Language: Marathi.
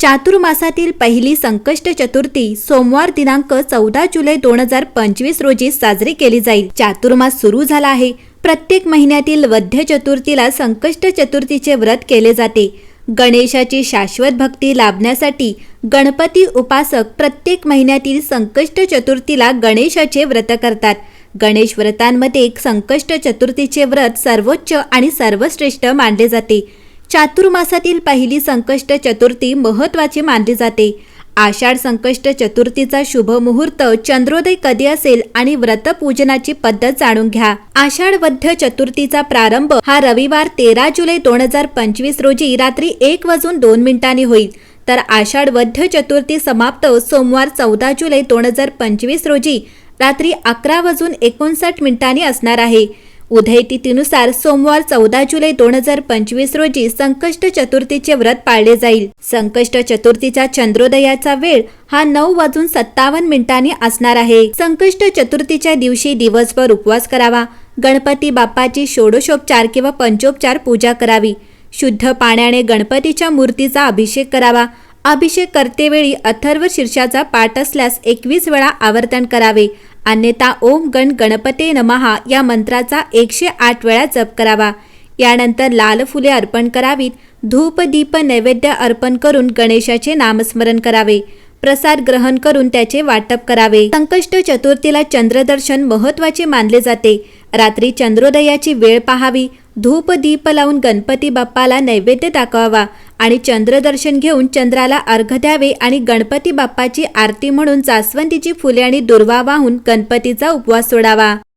चातुर्मासातील पहिली संकष्ट चतुर्थी सोमवार दिनांक 14 जुलै 2025 रोजी साजरी केली जाईल। चातुर्मास सुरू झाला आहे। प्रत्येक महिन्यातील वद्य चतुर्थीला संकष्ट चतुर्थीचे व्रत केले जाते। गणेशाची शाश्वत भक्ती लाभण्यासाठी गणपती उपासक प्रत्येक महिन्यातील संकष्ट चतुर्थीला गणेशाचे व्रत करतात। गणेश व्रतांमध्ये संकष्ट चतुर्थीचे व्रत सर्वोच्च आणि सर्वश्रेष्ठ मानले जाते। चातुर्मासातील पहिली संकष्ट चतुर्थी महत्त्वाची मानली जाते। आषाढ संकष्ट चतुर्थीचा शुभ मुहूर्त चंद्रोदय कधी असेल आणि व्रतपूजनाची पद्धत जाणून घ्या। आषाढ वद्य चतुर्थीचा प्रारंभ हा रविवार 13 जुलै 2025 रोजी रात्री 1:02 होईल, तर आषाढ वद्य चतुर्थी समाप्त सोमवार 14 जुलै 2025 रोजी रात्री 11:59 असणार आहे। उदय तिथीनुसार सोमवार 14 जुलै 2025 रोजी संकष्ट चतुर्थीचे व्रत पाळले जाईल। संकष्ट चतुर्थीचा चंद्रोदयाचा वेळ हा 9:57 असणार आहे। संकष्ट चतुर्थीच्या दिवशी दिवसभर उपवास करावा। गणपती बाप्पाची षोडशोपचार किंवा पंचोपचार पूजा करावी। शुद्ध पाण्याने गणपतीच्या मूर्तीचा अभिषेक करावा। अभिषेक करतेवेळी अथर्व शीर्षाचा पाठ असल्यास 21 वेळा आवर्तन करावे, अन्यथा ओम गण गणपते नमः या मंत्राचा 108 वेळा जप करावा। यानंतर लाल फुले अर्पण करावीत। धूप दीप नैवेद्य अर्पण करून गणेशाचे नामस्मरण करावे। प्रसाद ग्रहण करून त्याचे वाटप करावे। संकष्ट चतुर्थीला चंद्रदर्शन महत्त्वाचे मानले जाते। रात्री चंद्रोदयाची वेळ पाहावी। धूप दीप लावून गणपती बाप्पाला नैवेद्य दाखवावा आणि चंद्रदर्शन घेऊन चंद्राला अर्घ्य द्यावे आणि गणपती बाप्पाची आरती म्हणून जास्वंदीची फुले आणि दुर्वा वाहून गणपतीचा उपवास सोडावा।